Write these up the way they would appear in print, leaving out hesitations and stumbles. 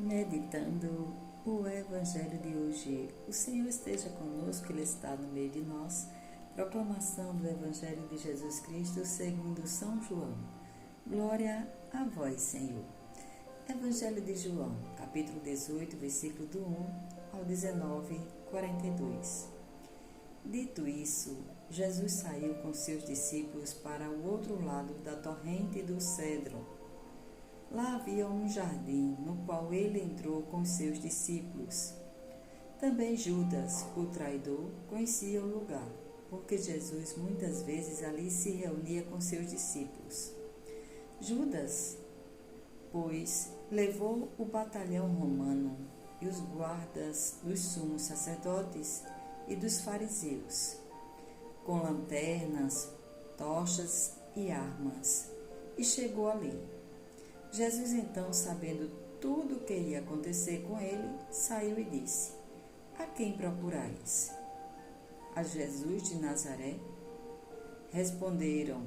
Meditando o Evangelho de hoje. O Senhor esteja conosco, Ele está no meio de nós. Proclamação do Evangelho de Jesus Cristo segundo São João. Glória a vós, Senhor. Evangelho de João, capítulo 18, versículo do 1 ao 19, 42. Dito isso, Jesus saiu com seus discípulos para o outro lado da torrente do Cedron. Lá havia um jardim, no qual ele entrou com seus discípulos. Também Judas, o traidor, conhecia o lugar, porque Jesus muitas vezes ali se reunia com seus discípulos. Judas, pois, levou o batalhão romano e os guardas dos sumos sacerdotes e dos fariseus, com lanternas, tochas e armas, e chegou ali. Jesus, então, sabendo tudo o que ia acontecer com ele, saiu e disse: A quem procurais? A Jesus de Nazaré? Responderam.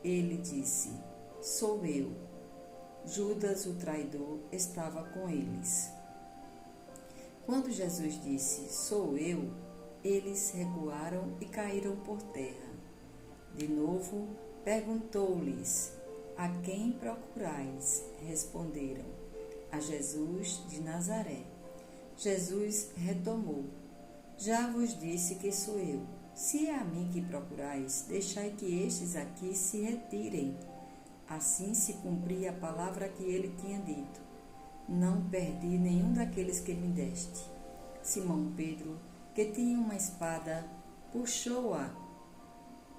Ele disse: Sou eu. Judas, o traidor, estava com eles. Quando Jesus disse: Sou eu, eles recuaram e caíram por terra. De novo, perguntou-lhes: A quem procurais? Responderam: A Jesus de Nazaré. Jesus retomou: Já vos disse que sou eu. Se é a mim que procurais, deixai que estes aqui se retirem. Assim se cumpria a palavra que ele tinha dito: Não perdi nenhum daqueles que me deste. Simão Pedro, que tinha uma espada, puxou-a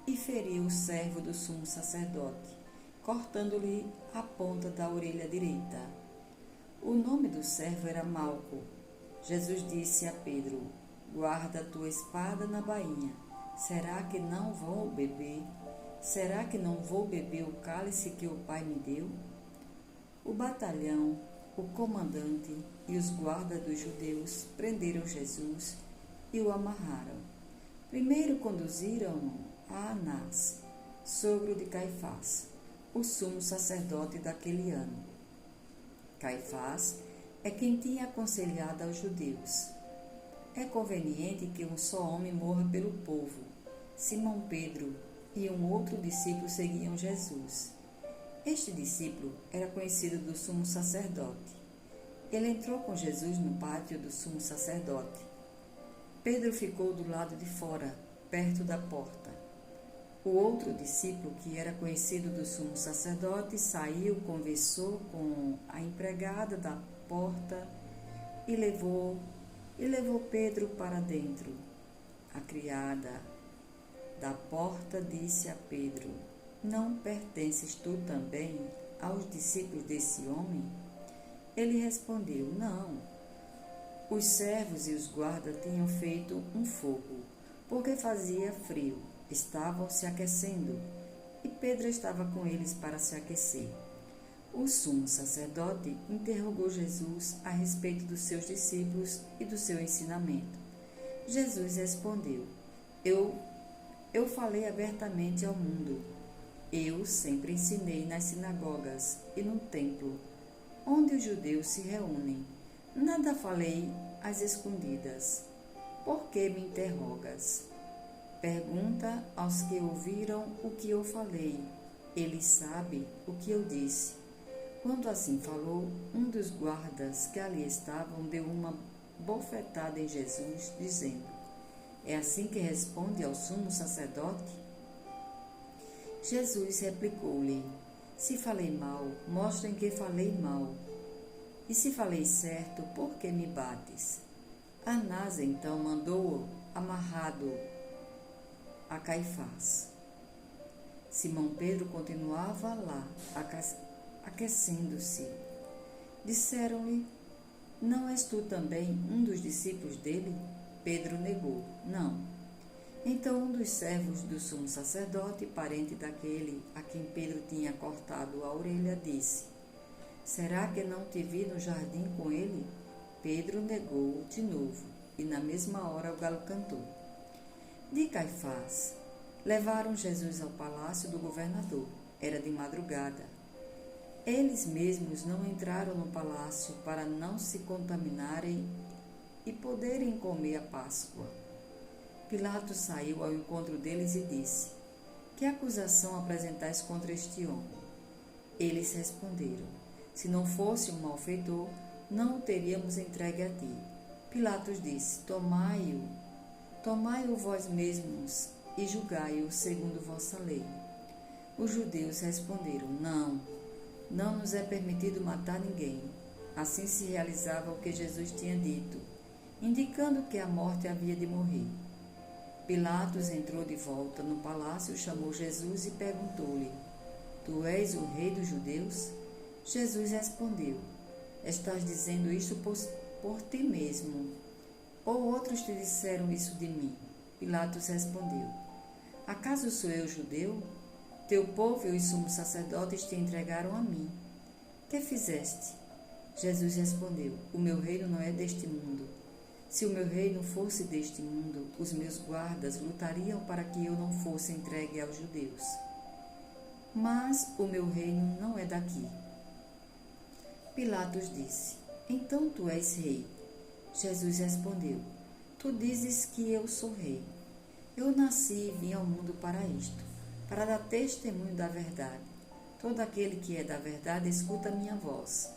e feriu o servo do sumo sacerdote, cortando-lhe a ponta da orelha direita. O nome do servo era Malco. Jesus disse a Pedro: Guarda a tua espada na bainha. Será que não vou beber? Será que não vou beber o cálice que o Pai me deu? O batalhão, o comandante e os guardas dos judeus prenderam Jesus e o amarraram. Primeiro conduziram-no a Anás, sogro de Caifás, o sumo sacerdote daquele ano. Caifás é quem tinha aconselhado aos judeus: É conveniente que um só homem morra pelo povo. Simão Pedro e um outro discípulo seguiam Jesus. Este discípulo era conhecido do sumo sacerdote. Ele entrou com Jesus no pátio do sumo sacerdote. Pedro ficou do lado de fora, perto da porta. O outro discípulo, que era conhecido do sumo sacerdote, saiu, conversou com a empregada da porta e levou Pedro para dentro. A criada da porta disse a Pedro: Não pertences tu também aos discípulos desse homem? Ele respondeu: Não. Os servos e os guardas tinham feito um fogo, porque fazia frio. Estavam se aquecendo, e Pedro estava com eles para se aquecer. O sumo sacerdote interrogou Jesus a respeito dos seus discípulos e do seu ensinamento. Jesus respondeu: Eu falei abertamente ao mundo. Eu sempre ensinei nas sinagogas e no templo, onde os judeus se reúnem. Nada falei às escondidas. Por que me interrogas? Pergunta aos que ouviram o que eu falei. Eles sabem o que eu disse. Quando assim falou, um dos guardas que ali estavam deu uma bofetada em Jesus, dizendo: É assim que responde ao sumo sacerdote? Jesus replicou-lhe: Se falei mal, mostrem que falei mal. E se falei certo, por que me bates? Anás então mandou-o amarrado a Caifás. Simão Pedro continuava lá, aquecendo-se. Disseram-lhe: Não és tu também um dos discípulos dele? Pedro negou: Não. Então um dos servos do sumo sacerdote, parente daquele a quem Pedro tinha cortado a orelha, disse: Será que não te vi no jardim com ele? Pedro negou de novo, e na mesma hora o galo cantou. De Caifás, levaram Jesus ao palácio do governador. Era de madrugada. Eles mesmos não entraram no palácio para não se contaminarem e poderem comer a Páscoa. Pilatos saiu ao encontro deles e disse: Que acusação apresentais contra este homem? Eles responderam: Se não fosse um malfeitor, não o teríamos entregue a ti. Pilatos disse: Tomai-o vós mesmos e julgai-o segundo vossa lei. Os judeus responderam: Não nos é permitido matar ninguém. Assim se realizava o que Jesus tinha dito, indicando que a morte havia de morrer. Pilatos entrou de volta no palácio, chamou Jesus e perguntou-lhe: Tu és o rei dos judeus? Jesus respondeu: Estás dizendo isto por ti mesmo, ou outros te disseram isso de mim? Pilatos respondeu: Acaso sou eu judeu? Teu povo e os sumos sacerdotes te entregaram a mim. Que fizeste? Jesus respondeu: O meu reino não é deste mundo. Se o meu reino fosse deste mundo, os meus guardas lutariam para que eu não fosse entregue aos judeus. Mas o meu reino não é daqui. Pilatos disse: Então tu és rei. Jesus respondeu: Tu dizes que eu sou rei. Eu nasci e vim ao mundo para isto, para dar testemunho da verdade. Todo aquele que é da verdade escuta a minha voz.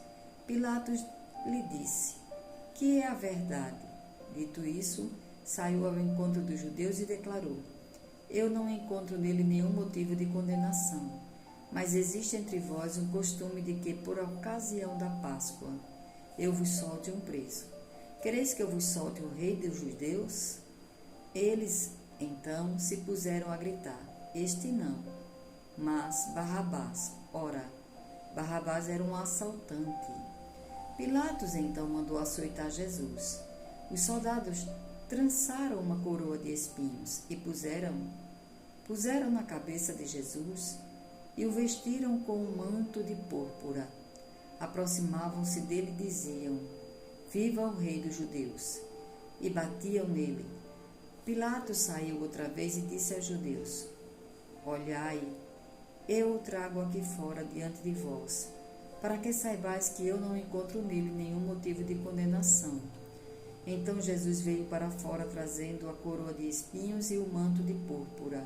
Pilatos lhe disse: Que é a verdade? Dito isso, saiu ao encontro dos judeus e declarou: Eu não encontro nele nenhum motivo de condenação, mas existe entre vós um costume de que, por ocasião da Páscoa, eu vos solte um preso. Quereis que eu vos solte o rei dos judeus? Eles, então, se puseram a gritar: Este não, mas Barrabás. Ora, Barrabás era um assaltante. Pilatos, então, mandou açoitar Jesus. Os soldados trançaram uma coroa de espinhos e puseram na cabeça de Jesus e o vestiram com um manto de púrpura. Aproximavam-se dele e diziam: Viva o rei dos judeus! E batiam nele. Pilatos saiu outra vez e disse aos judeus: Olhai, eu o trago aqui fora diante de vós, para que saibais que eu não encontro nele nenhum motivo de condenação. Então Jesus veio para fora trazendo a coroa de espinhos e o manto de púrpura.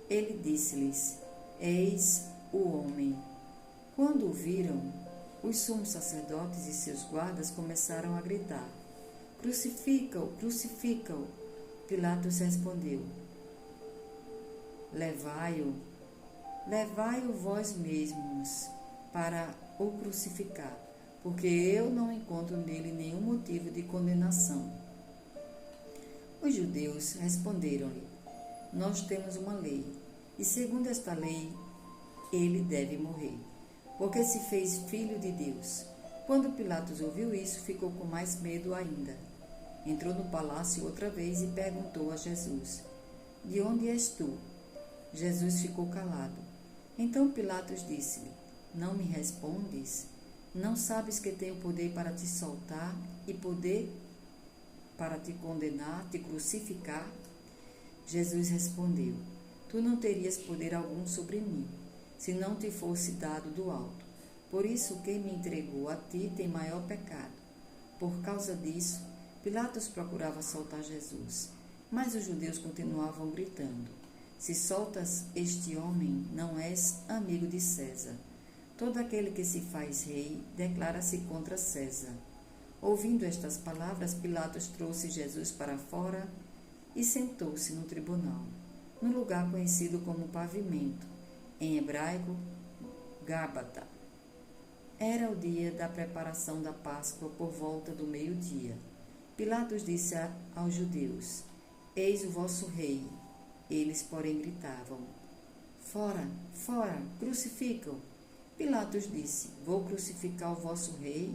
Ele disse-lhes: Eis o homem. Quando o viram, os sumos sacerdotes e seus guardas começaram a gritar: Crucifica-o, crucifica-o! Pilatos respondeu: Levai-o vós mesmos para o crucificar, porque eu não encontro nele nenhum motivo de condenação. Os judeus responderam-lhe: Nós temos uma lei, e segundo esta lei, ele deve morrer, porque se fez filho de Deus. Quando Pilatos ouviu isso, ficou com mais medo ainda. Entrou no palácio outra vez e perguntou a Jesus: De onde és tu? Jesus ficou calado. Então Pilatos disse-lhe: Não me respondes? Não sabes que tenho poder para te soltar e poder para te condenar, te crucificar? Jesus respondeu: Tu não terias poder algum sobre mim, se não te fosse dado do alto. Por isso, quem me entregou a ti tem maior pecado. Por causa disso, Pilatos procurava soltar Jesus, mas os judeus continuavam gritando: Se soltas este homem, não és amigo de César. Todo aquele que se faz rei declara-se contra César. Ouvindo estas palavras, Pilatos trouxe Jesus para fora e sentou-se no tribunal, no lugar conhecido como Pavimento, em hebraico, Gábata. Era o dia da preparação da Páscoa por volta do meio-dia. Pilatos disse aos judeus: Eis o vosso rei. Eles, porém, gritavam: Fora, fora, crucificam! Pilatos disse: Vou crucificar o vosso rei?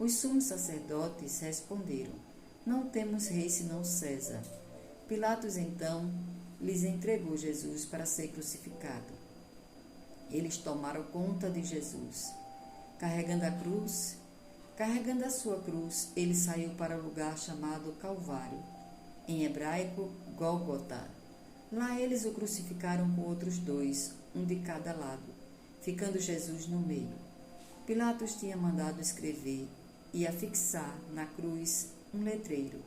Os sumos sacerdotes responderam: Não temos rei senão César. Pilatos então lhes entregou Jesus para ser crucificado. Eles tomaram conta de Jesus. Carregando a sua cruz, ele saiu para o lugar chamado Calvário, em hebraico, Gólgota. Lá eles o crucificaram com outros dois, um de cada lado, ficando Jesus no meio. Pilatos tinha mandado escrever e afixar na cruz um letreiro.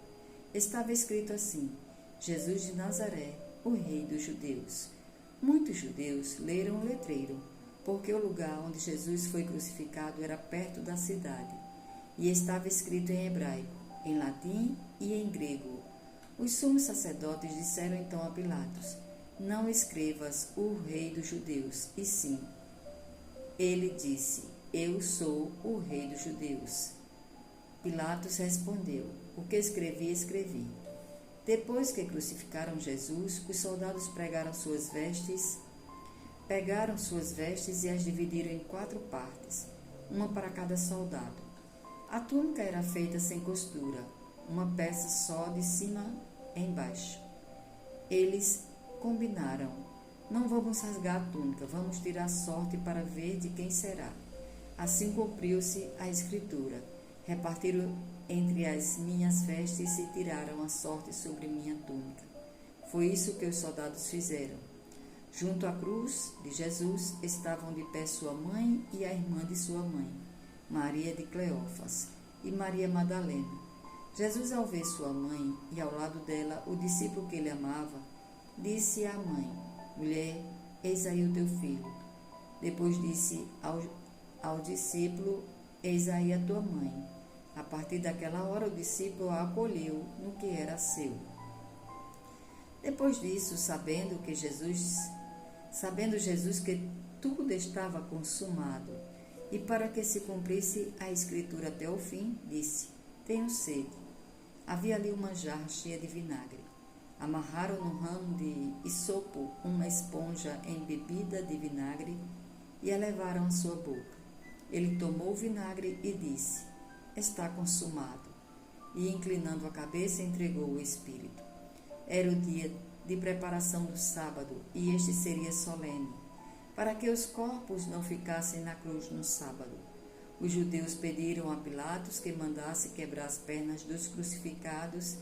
Estava escrito assim: Jesus de Nazaré, o Rei dos Judeus. Muitos judeus leram o letreiro, porque o lugar onde Jesus foi crucificado era perto da cidade, e estava escrito em hebraico, em latim e em grego. Os sumos sacerdotes disseram então a Pilatos: não escrevas o Rei dos Judeus, e sim. Ele disse: eu sou o Rei dos Judeus. Pilatos respondeu: o que escrevi, escrevi. Depois que crucificaram Jesus, os soldados pegaram suas vestes e as dividiram em 4 partes, uma para cada soldado. A túnica era feita sem costura, uma peça só de cima embaixo. Eles combinaram: não vamos rasgar a túnica, vamos tirar sorte para ver de quem será. Assim cumpriu-se a escritura: repartiram entre as minhas vestes e tiraram a sorte sobre minha túnica. Foi isso que os soldados fizeram. Junto à cruz de Jesus estavam de pé sua mãe e a irmã de sua mãe, Maria de Cleófas, e Maria Madalena. Jesus, ao ver sua mãe e ao lado dela o discípulo que ele amava, disse à mãe: mulher, eis aí o teu filho. Depois disse ao discípulo: eis aí a tua mãe. A partir daquela hora, o discípulo a acolheu no que era seu. Depois disso, sabendo Jesus que tudo estava consumado, e para que se cumprisse a escritura até o fim, disse: tenho sede. Havia ali uma jarra cheia de vinagre. Amarraram no ramo de isopo uma esponja embebida de vinagre e a levaram à sua boca. Ele tomou o vinagre e disse: está consumado. E, inclinando a cabeça, entregou o Espírito. Era o dia de preparação do sábado, e este seria solene, para que os corpos não ficassem na cruz no sábado. Os judeus pediram a Pilatos que mandasse quebrar as pernas dos crucificados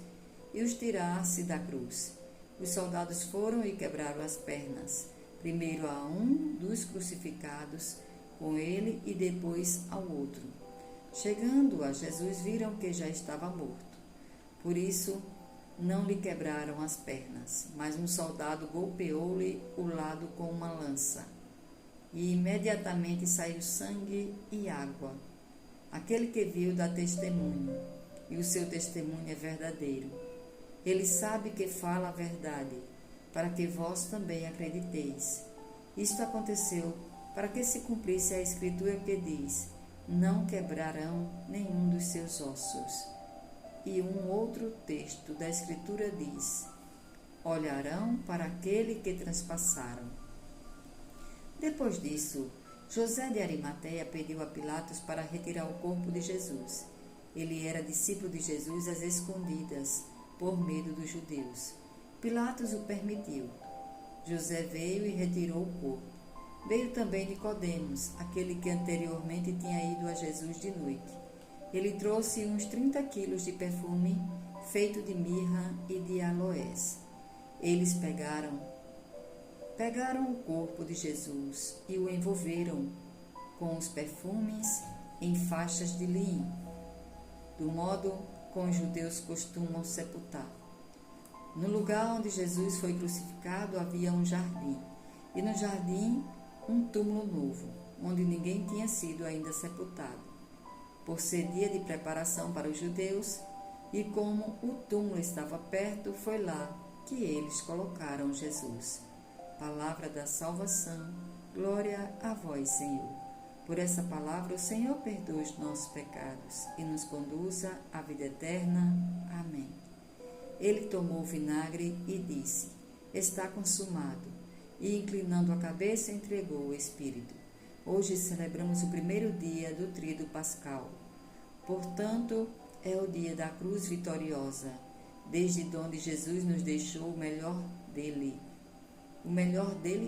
e os tirasse da cruz. Os soldados foram e quebraram as pernas, primeiro a um dos crucificados com ele e depois ao outro. Chegando a Jesus, viram que já estava morto. Por isso, não lhe quebraram as pernas, mas um soldado golpeou-lhe o lado com uma lança. E imediatamente saiu sangue e água. Aquele que viu dá testemunho, e o seu testemunho é verdadeiro. Ele sabe que fala a verdade, para que vós também acrediteis. Isto aconteceu para que se cumprisse a escritura que diz: não quebrarão nenhum dos seus ossos. E um outro texto da escritura diz: olharão para aquele que transpassaram. Depois disso, José de Arimateia pediu a Pilatos para retirar o corpo de Jesus. Ele era discípulo de Jesus às escondidas, por medo dos judeus. Pilatos o permitiu. José veio e retirou o corpo. Veio também Nicodemos, aquele que anteriormente tinha ido a Jesus de noite. Ele trouxe uns 30 quilos de perfume feito de mirra e de aloés. Eles pegaram o corpo de Jesus e o envolveram com os perfumes em faixas de linho, do modo como os judeus costumam sepultar. No lugar onde Jesus foi crucificado havia um jardim, e no jardim um túmulo novo, onde ninguém tinha sido ainda sepultado. Por ser dia de preparação para os judeus, e como o túmulo estava perto, foi lá que eles colocaram Jesus. Palavra da salvação, glória a vós, Senhor. Por essa palavra, o Senhor perdoa os nossos pecados e nos conduza à vida eterna. Amém. Ele tomou o vinagre e disse: está consumado. E, inclinando a cabeça, entregou o Espírito. Hoje celebramos o primeiro dia do tríduo pascal. Portanto, é o dia da cruz vitoriosa, desde onde Jesus nos deixou o melhor dele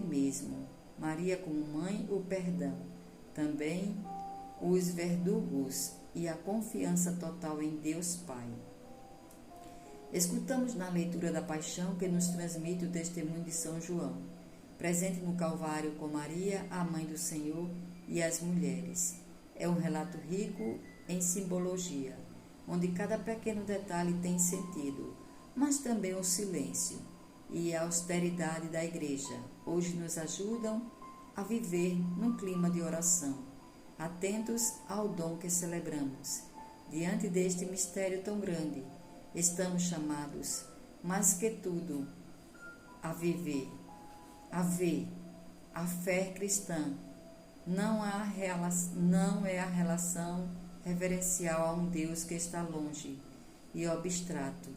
mesmo. Maria como mãe, o perdão. Também os verdugos e a confiança total em Deus Pai. Escutamos na leitura da Paixão que nos transmite o testemunho de São João. presente no Calvário com Maria, a mãe do Senhor, e as mulheres. É um relato rico em simbologia, onde cada pequeno detalhe tem sentido, mas também o silêncio e a austeridade da Igreja hoje nos ajudam a viver num clima de oração, atentos ao dom que celebramos. Diante deste mistério tão grande, estamos chamados, mais que tudo, a viver, a ver. A fé cristã não é a relação reverencial a um Deus que está longe e abstrato,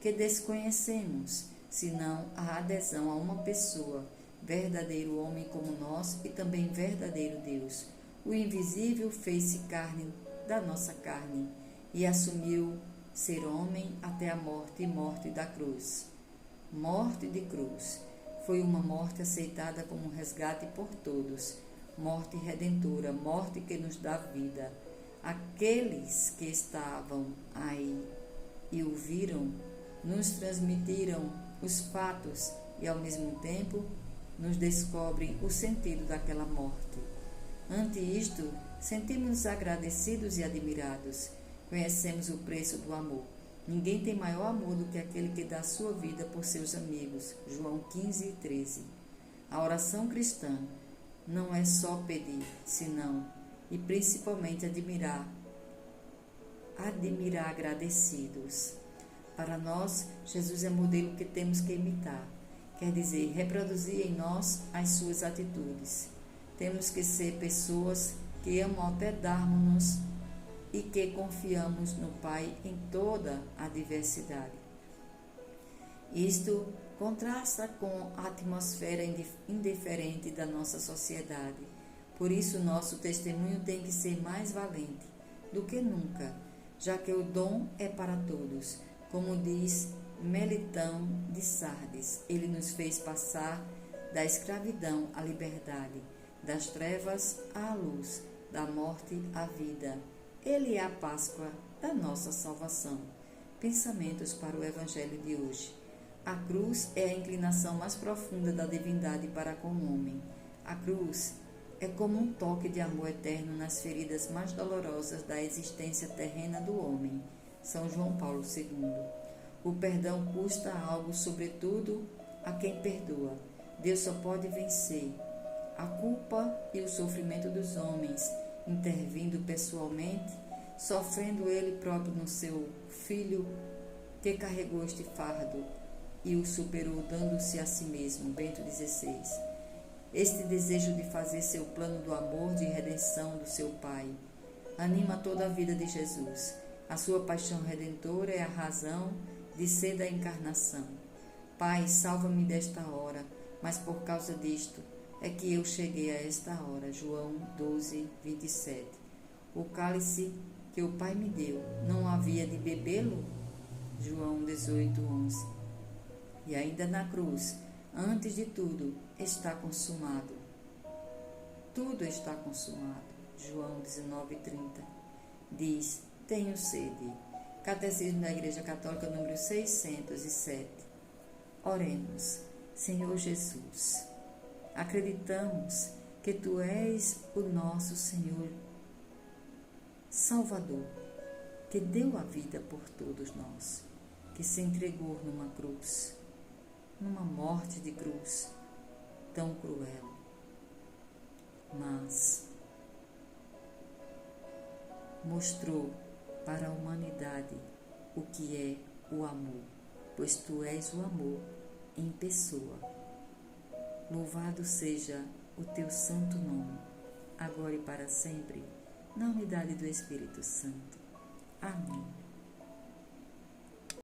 que desconhecemos, senão a adesão a uma pessoa, verdadeiro homem como nós e também verdadeiro Deus. O invisível fez-se carne da nossa carne e assumiu ser homem até a morte e morte da cruz. Morte de cruz. Foi uma morte aceitada como um resgate por todos, morte redentora, morte que nos dá vida. Aqueles que estavam aí e o viram, nos transmitiram os fatos e, ao mesmo tempo, nos descobrem o sentido daquela morte. Ante isto, sentimos-nos agradecidos e admirados. Conhecemos o preço do amor. Ninguém tem maior amor do que aquele que dá sua vida por seus amigos. João 15:13. A oração cristã não é só pedir, senão, e principalmente admirar agradecidos. Para nós, Jesus é modelo que temos que imitar, quer dizer, reproduzir em nós as suas atitudes. Temos que ser pessoas que amam hospedarmos-nos e que confiamos no Pai em toda a diversidade. Isto contrasta com a atmosfera indiferente da nossa sociedade. Por isso, nosso testemunho tem que ser mais valente do que nunca, já que o dom é para todos. Como diz Melitão de Sardes, ele nos fez passar da escravidão à liberdade, das trevas à luz, da morte à vida. Ele é a Páscoa da nossa salvação. Pensamentos para o Evangelho de hoje. A cruz é a inclinação mais profunda da divindade para com o homem. A cruz é como um toque de amor eterno nas feridas mais dolorosas da existência terrena do homem. São João Paulo II. O perdão custa algo, sobretudo a quem perdoa. Deus só pode vencer a culpa e o sofrimento dos homens, intervindo pessoalmente, sofrendo ele próprio no seu Filho, que carregou este fardo e o superou, dando-se a si mesmo. Bento XVI. Este desejo de fazer seu plano do amor de redenção do seu Pai anima toda a vida de Jesus. A sua paixão redentora é a razão de ser da encarnação. Pai, salva-me desta hora, mas por causa disto é que eu cheguei a esta hora. João 12:27. O cálice que o Pai me deu, não havia de bebê-lo? João 18:11. E ainda na cruz, antes de tudo, está consumado. Tudo está consumado. João 19:30. Diz: tenho sede. Catecismo da Igreja Católica, número 607. Oremos. Senhor Jesus, acreditamos que Tu és o nosso Senhor Salvador, que deu a vida por todos nós, que se entregou numa cruz, numa morte de cruz tão cruel, mas mostrou para a humanidade o que é o amor, pois Tu és o amor em pessoa. Louvado seja o Teu santo nome, agora e para sempre, na unidade do Espírito Santo. Amém.